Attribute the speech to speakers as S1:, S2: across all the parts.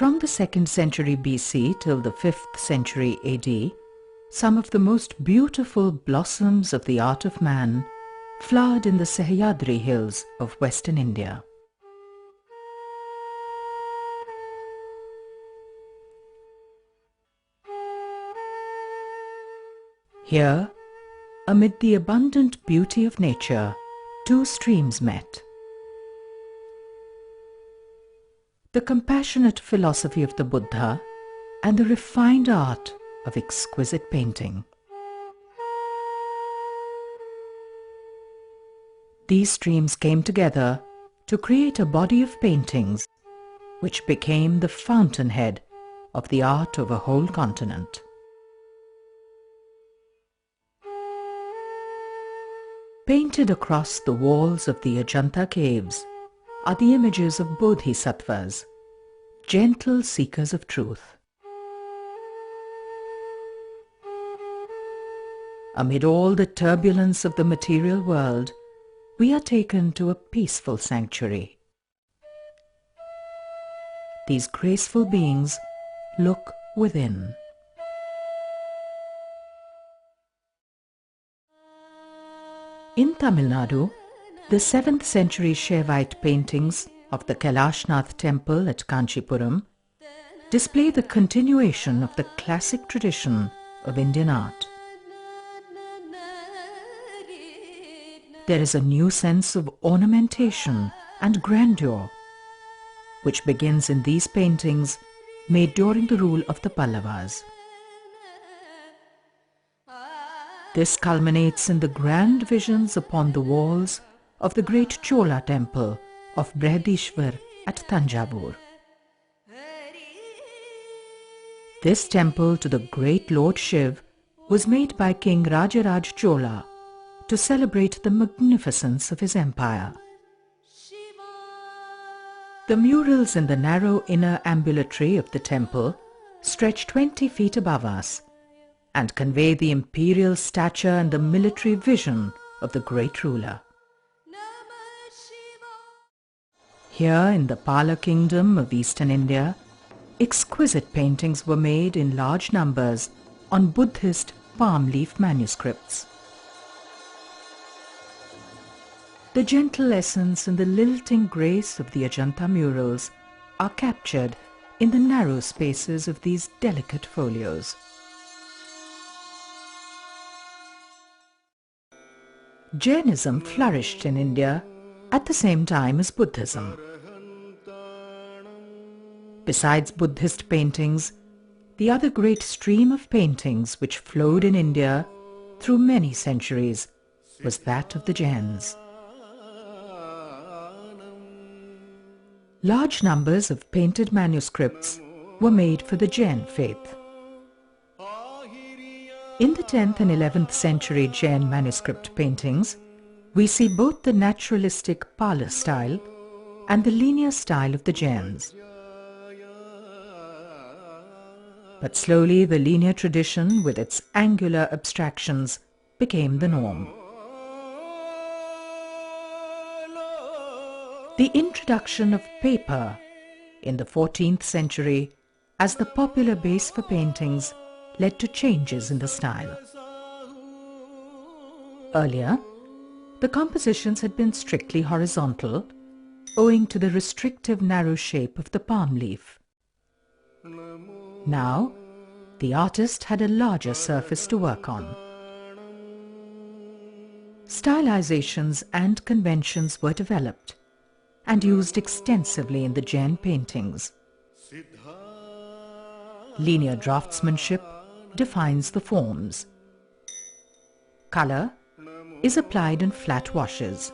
S1: From the 2nd century BC till the 5th century AD, some of the most beautiful blossoms of the art of man flowered in the Sahyadri hills of western India. Here, amid the abundant beauty of nature, two streams met. The compassionate philosophy of the Buddha and the refined art of exquisite painting. These streams came together to create a body of paintings which became the fountainhead of the art of a whole continent. Painted across the walls of the Ajanta caves are the images of bodhisattvas, gentle seekers of truth. Amid all the turbulence of the material world, we are taken to a peaceful sanctuary. These graceful beings look within. In Tamil Nadu, the 7th century Shaivite paintings of the Kailashnath temple at Kanchipuram display the continuation of the classic tradition of Indian art. There is a new sense of ornamentation and grandeur which begins in these paintings made during the rule of the Pallavas. This culminates in the grand visions upon the walls of the great Chola temple of Brihadishwar at Thanjavur. This temple to the great Lord Shiv was made by King Rajaraj Chola to celebrate the magnificence of his empire. The murals in the narrow inner ambulatory of the temple stretch 20 feet above us and convey the imperial stature and the military vision of the great ruler. Here in the Pala kingdom of eastern India, exquisite paintings were made in large numbers on Buddhist palm leaf manuscripts. The gentle essence and the lilting grace of the Ajanta murals are captured in the narrow spaces of these delicate folios. Jainism flourished in India at the same time as Buddhism. Besides Buddhist paintings, the other great stream of paintings which flowed in India through many centuries was that of the Jains. Large numbers of painted manuscripts were made for the Jain faith. In the 10th and 11th century Jain manuscript paintings, we see both the naturalistic Pala style and the linear style of the Jains. But slowly the linear tradition with its angular abstractions became the norm. The introduction of paper in the 14th century as the popular base for paintings led to changes in the style. Earlier, the compositions had been strictly horizontal, owing to the restrictive narrow shape of the palm leaf. Now, the artist had a larger surface to work on. Stylizations and conventions were developed and used extensively in the Jain paintings. Linear draftsmanship defines the forms. Color is applied in flat washes.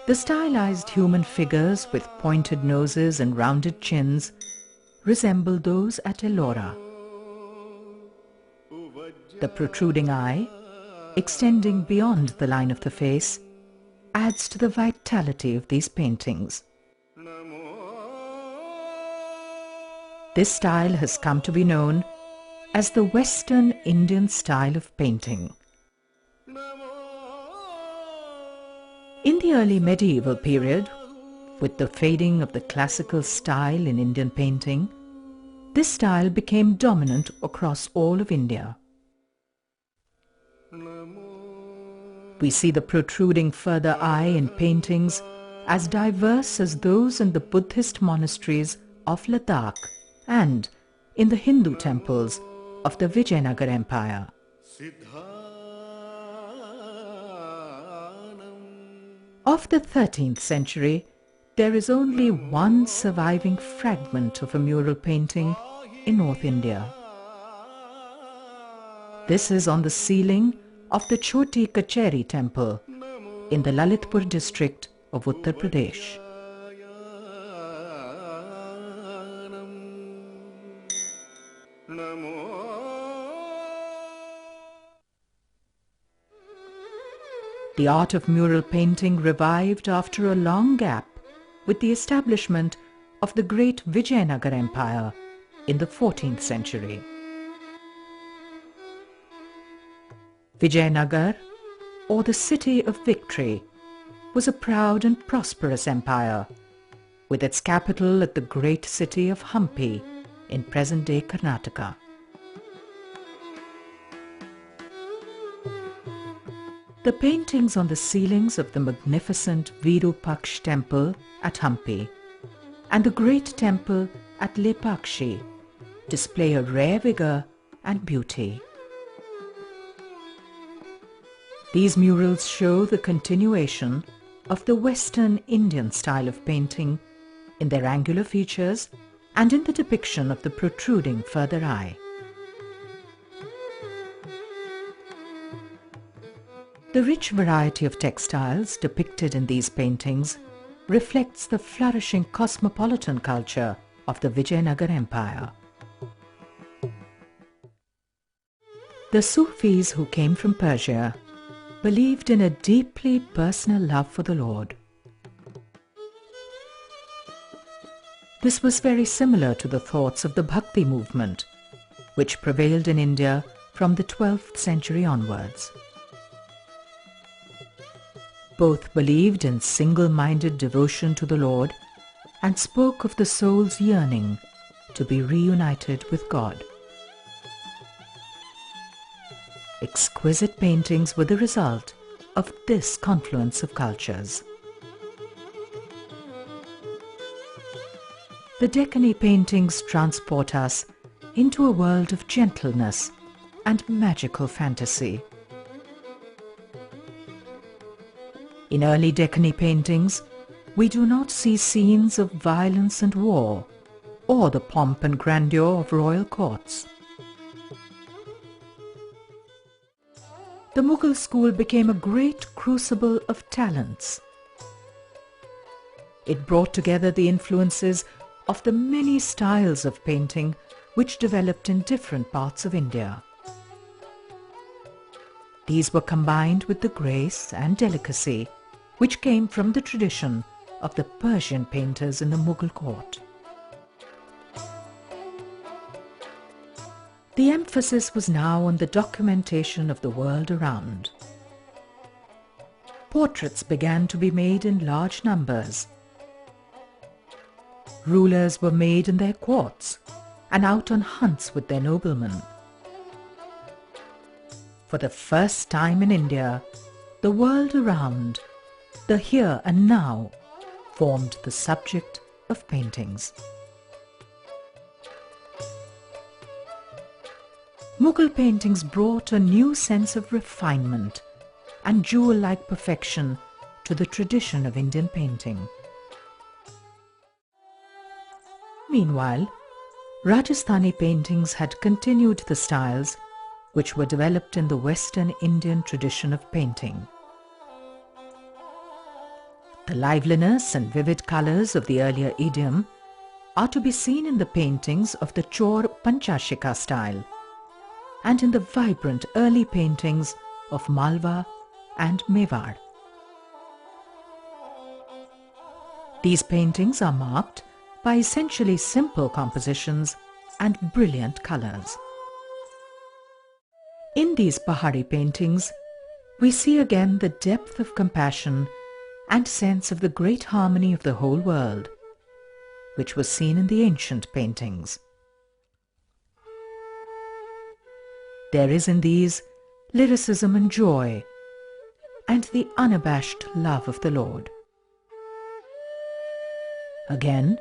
S1: The stylized human figures with pointed noses and rounded chins resemble those at Ellora. The protruding eye, extending beyond the line of the face, adds to the vitality of these paintings. This style has come to be known as the Western Indian style of painting. In the early medieval period, With the fading of the classical style in Indian painting, this style became dominant across all of India. We see the protruding further eye in paintings as diverse as those in the Buddhist monasteries of Ladakh and in the Hindu temples of the Vijayanagar Empire. Of the 13th century, there is only one surviving fragment of a mural painting in North India. This is on the ceiling of the Choti Kacheri temple in the Lalitpur district of Uttar Pradesh. The art of mural painting revived after a long gap with the establishment of the great Vijayanagar Empire in the 14th century. Vijayanagar, or the City of Victory, was a proud and prosperous empire, with its capital at the great city of Hampi in present-day Karnataka. The paintings on the ceilings of the magnificent Virupaksh temple at Hampi and the great temple at Lepakshi display a rare vigor and beauty. These murals show the continuation of the Western Indian style of painting in their angular features and in the depiction of the protruding further eye. The rich variety of textiles depicted in these paintings reflects the flourishing cosmopolitan culture of the Vijayanagar Empire. The Sufis who came from Persia believed in a deeply personal love for the Lord. This was very similar to the thoughts of the Bhakti movement, which prevailed in India from the 12th century onwards. Both believed in single-minded devotion to the Lord and spoke of the soul's yearning to be reunited with God. Exquisite paintings were the result of this confluence of cultures. The Deccani paintings transport us into a world of gentleness and magical fantasy. In early Deccani paintings, we do not see scenes of violence and war, or the pomp and grandeur of royal courts. The Mughal school became a great crucible of talents. It brought together the influences of the many styles of painting which developed in different parts of India. These were combined with the grace and delicacy which came from the tradition of the Persian painters in the Mughal court. The emphasis was now on the documentation of the world around. Portraits began to be made in large numbers. Rulers were made in their courts and out on hunts with their noblemen. For the first time in India, the world around, the here and now, formed the subject of paintings. Mughal paintings brought a new sense of refinement and jewel-like perfection to the tradition of Indian painting. Meanwhile, Rajasthani paintings had continued the styles which were developed in the Western Indian tradition of painting. The liveliness and vivid colours of the earlier idiom are to be seen in the paintings of the Chor Panchashika style and in the vibrant early paintings of Malwa and Mewar. These paintings are marked by essentially simple compositions and brilliant colours. In these Pahari paintings, we see again the depth of compassion and sense of the great harmony of the whole world, which was seen in the ancient paintings. There is in these lyricism and joy, and the unabashed love of the Lord. Again,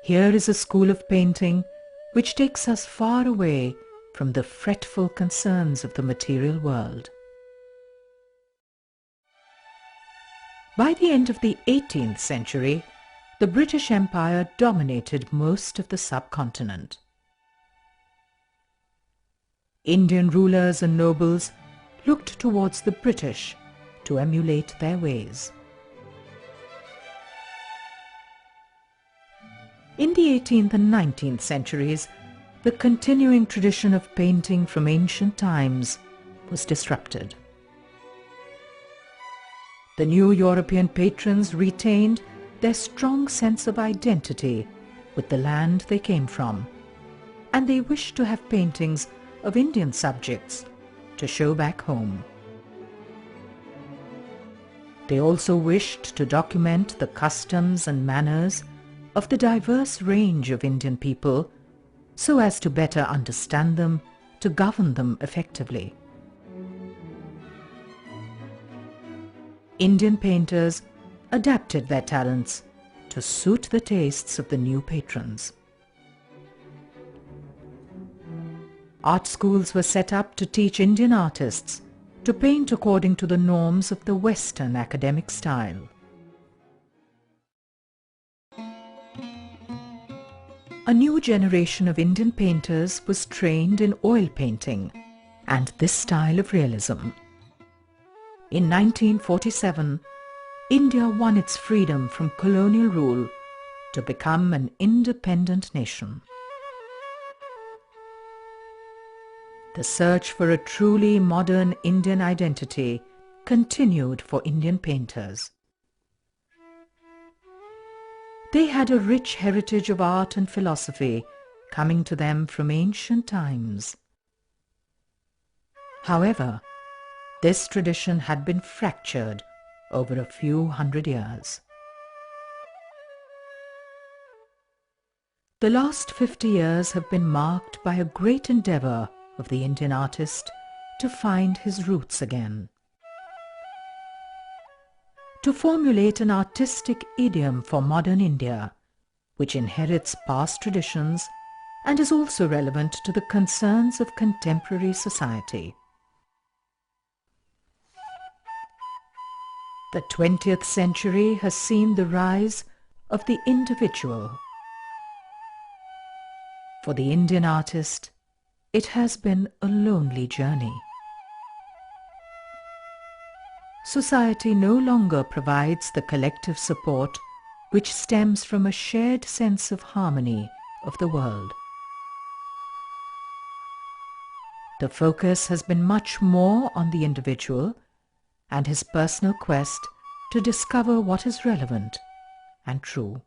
S1: here is a school of painting which takes us far away from the fretful concerns of the material world. By the end of the 18th century, the British Empire dominated most of the subcontinent. Indian rulers and nobles looked towards the British to emulate their ways. In the 18th and 19th centuries, the continuing tradition of painting from ancient times was disrupted. The new European patrons retained their strong sense of identity with the land they came from, and they wished to have paintings of Indian subjects to show back home. They also wished to document the customs and manners of the diverse range of Indian people so as to better understand them, to govern them effectively. Indian painters adapted their talents to suit the tastes of the new patrons. Art schools were set up to teach Indian artists to paint according to the norms of the Western academic style. A new generation of Indian painters was trained in oil painting and this style of realism. In 1947, India won its freedom from colonial rule to become an independent nation. The search for a truly modern Indian identity continued for Indian painters. They had a rich heritage of art and philosophy coming to them from ancient times. However, this tradition had been fractured over a few hundred years. The last 50 years have been marked by a great endeavour of the Indian artist to find his roots again. To formulate an artistic idiom for modern India, which inherits past traditions and is also relevant to the concerns of contemporary society. The 20th century has seen the rise of the individual. For the Indian artist, it has been a lonely journey. Society no longer provides the collective support which stems from a shared sense of harmony of the world. The focus has been much more on the individual and his personal quest to discover what is relevant and true.